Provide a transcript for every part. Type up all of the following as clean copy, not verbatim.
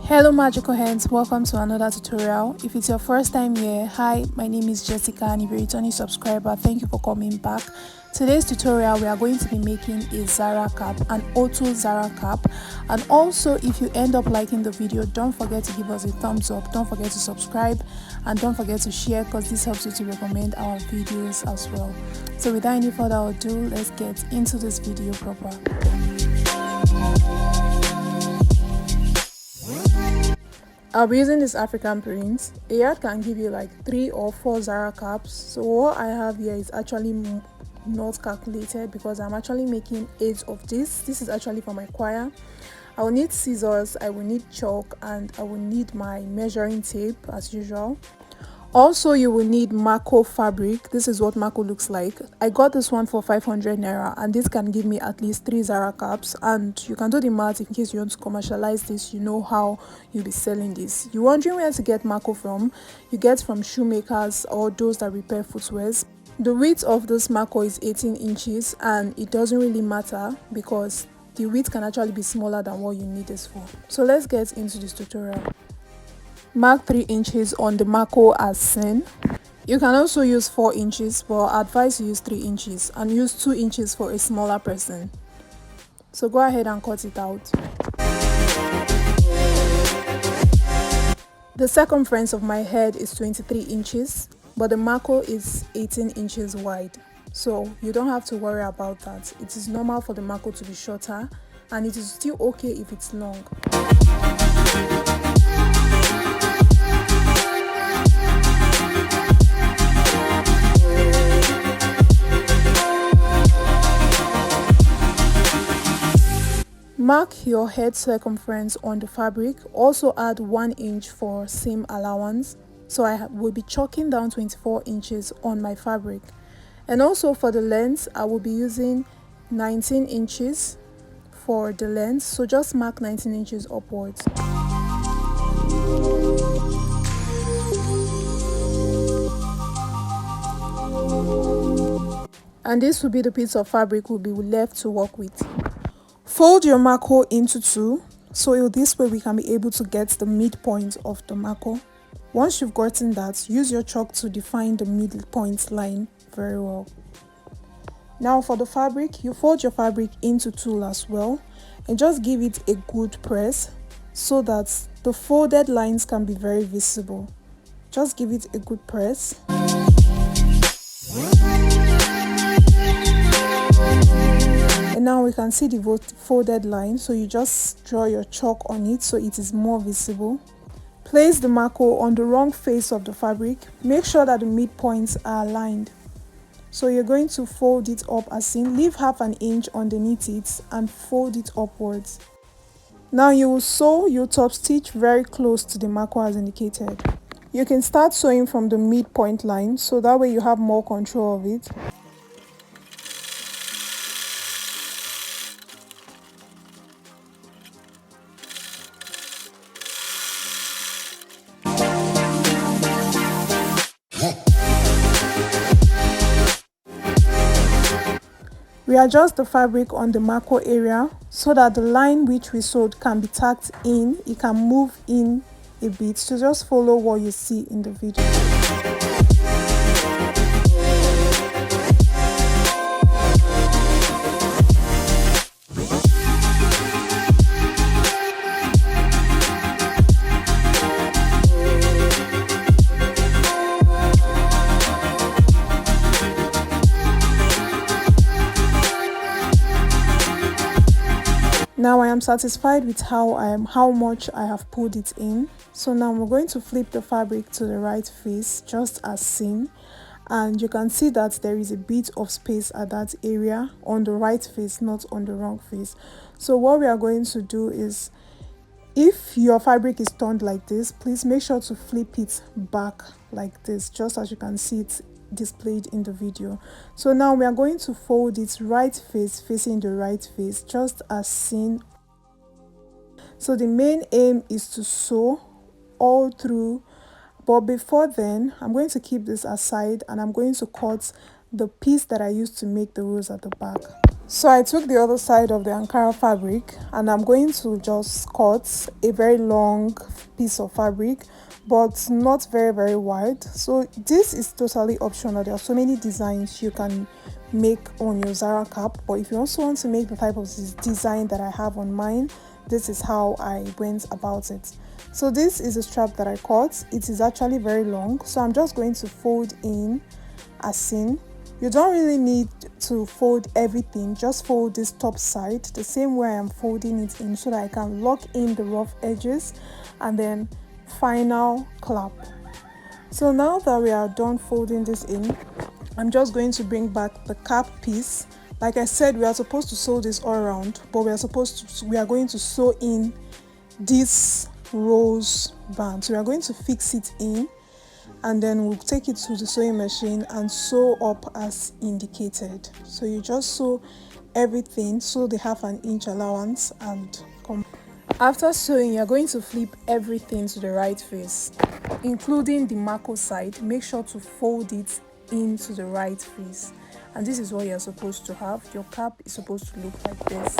Hello magical hands, welcome to another tutorial. If it's your first time here, hi, my name is Jessica, and if you're a returning subscriber, thank you for coming back. Today's tutorial we are going to be making a Zara cap, an auto Zara cap. And also, if you end up liking the video, don't forget to give us a thumbs up, don't forget to subscribe, and don't forget to share, because this helps you to recommend our videos as well. So without any further ado, let's get into this video proper. I'll be using this African print. A yard can give you like 3 or 4 Zara caps. So what I have here is actually not calculated because I'm actually making 8 of this. This is actually for my choir. I will need scissors, I will need chalk, and I will need my measuring tape as usual. Also, you will need Mako fabric. This is what Mako looks like. I got this one for 500 naira, and this can give me at least 3 Zara caps. And you can do the math in case you want to commercialize this. You know how you'll be selling this. You're wondering where to get Mako from? You get from shoemakers or those that repair footwears. The width of this Mako is 18 inches, and it doesn't really matter because the width can actually be smaller than what you need this for. So let's get into this tutorial. Mark 3 inches on the Mako as seen. You can also use 4 inches, but I advise you use 3 inches and use 2 inches for a smaller person. So go ahead and cut it out. The circumference of my head is 23 inches, but the Mako is 18 inches wide. So you don't have to worry about that. It is normal for the Mako to be shorter, and it is still okay if it's long. Mark your head circumference on the fabric. Also add 1 inch for seam allowance. So I will be chalking down 24 inches on my fabric. And also for the length, I will be using 19 inches for the length. So just mark 19 inches upwards. And this will be the piece of fabric we'll be left to work with. Fold your Mako into 2, so this way we can be able to get the midpoint of the Mako. Once you've gotten that, use your chalk to define the midpoint line very well. Now for the fabric, you fold your fabric into 2 as well, and just give it a good press so that the folded lines can be very visible. Just give it a good press. And now we can see the folded line, so you just draw your chalk on it so it is more visible. Place the Mako on the wrong face of the fabric. Make sure that the midpoints are aligned. So you're going to fold it up as seen. Leave half an inch underneath it and fold it upwards. Now you will sew your top stitch very close to the Mako as indicated. You can start sewing from the midpoint line, so that way you have more control of it. Readjust the fabric on the Mako area so that the line which we sewed can be tucked in. It can move in a bit, so just follow what you see in the video. Now I am satisfied with how much I have pulled it in. So now we're going to flip the fabric to the right face just as seen, and you can see that there is a bit of space at that area on the right face, not on the wrong face. So what we are going to do is, if your fabric is turned like this, please make sure to flip it back like this, just as you can see it displayed in the video. So now we are going to fold its right face facing the right face just as seen. So the main aim is to sew all through, but before then I'm going to keep this aside and I'm going to cut the piece that I used to make the rose at the back. So I took the other side of the Ankara fabric and I'm going to just cut a very long piece of fabric, but not very wide. So this is totally optional. There are so many designs you can make on your Zara cap, but if you also want to make the type of design that I have on mine, this is how I went about it. So this is a strap that I cut. It is actually very long, so I'm just going to fold in as seen. You don't really need to fold everything, just fold this top side the same way I'm folding it in so that I can lock in the rough edges and then final clap. So now that we are done folding this in, I'm just going to bring back the cap piece. Like I said, we are supposed to sew this all around, but we are going to sew in this rose band. So we are going to fix it in and then we'll take it to the sewing machine and sew up as indicated. So you just sew everything so they have an inch allowance and come. After sewing, you're going to flip everything to the right face, including the marco side. Make sure to fold it into the right face, and this is what you're supposed to have. Your cap is supposed to look like this.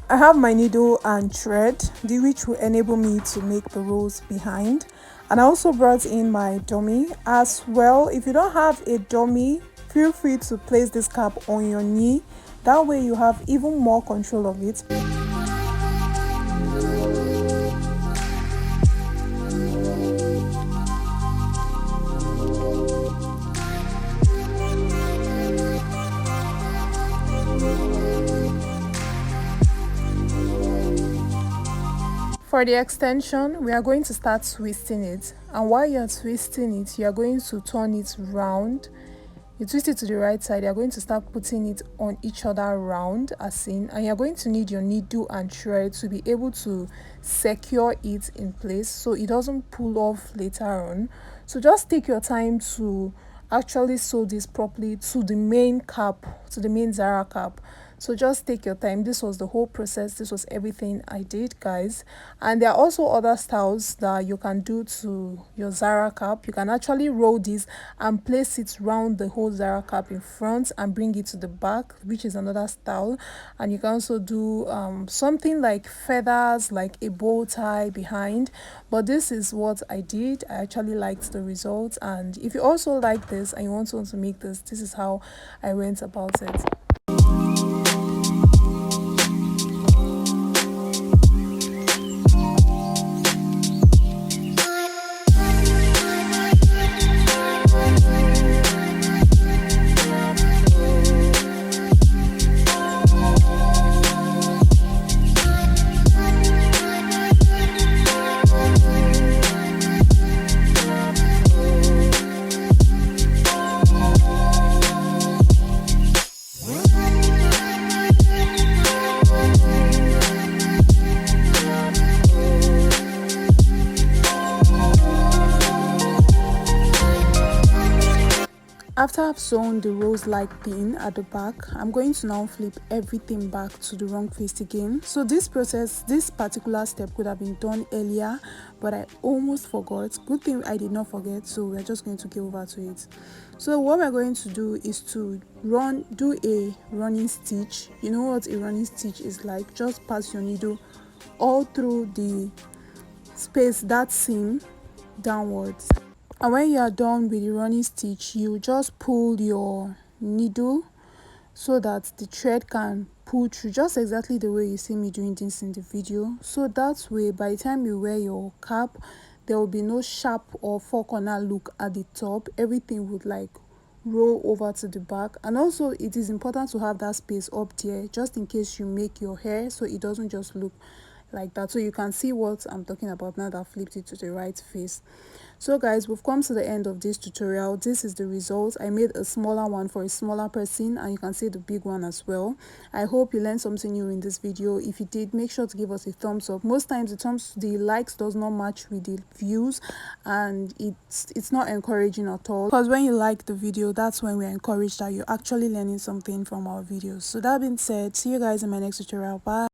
I have my needle and thread, which will enable me to make the rows behind. And I also brought in my dummy as well. If you don't have a dummy, feel free to place this cap on your knee. That way you have even more control of it. For the extension, we are going to start twisting it, and while you're twisting it, you are going to turn it round. You twist it to the right side, you're going to start putting it on each other round as seen, and you're going to need your needle and thread to be able to secure it in place so it doesn't pull off later on. So just take your time to actually sew this properly to the main cap, to the main Zara cap. So just take your time. This was the whole process. This was everything I did, guys. And there are also other styles that you can do to your Zara cap. You can actually roll this and place it round the whole Zara cap in front and bring it to the back, which is another style. And you can also do something like feathers, like a bow tie behind. But this is what I did. I actually liked the result. And if you also like this and you want to make this, this is how I went about it. After I've sewn the rose-like pin at the back, I'm going to now flip everything back to the wrong face again. So this particular step could have been done earlier, but I almost forgot. Good thing I did not forget, so we're just going to get over to it. So what we're going to do is to do a running stitch. You know what a running stitch is like? Just pass your needle all through the space, that seam, downwards. And when you are done with the running stitch, you just pull your needle so that the thread can pull through, just exactly the way you see me doing this in the video. So that way, by the time you wear your cap, there will be no sharp or four corner look at the top. Everything would like roll over to the back. And also it is important to have that space up there just in case you make your hair so it doesn't just look like that, so you can see what I'm talking about now that I've flipped it to the right face. So guys, we've come to the end of this tutorial. This is the result. I made a smaller one for a smaller person, and you can see the big one as well. I hope you learned something new in this video. If you did, make sure to give us a thumbs up. Most times the likes does not match with the views, and it's not encouraging at all, because when you like the video, that's when we're encouraged that you're actually learning something from our videos. So that being said, see you guys in my next tutorial. Bye.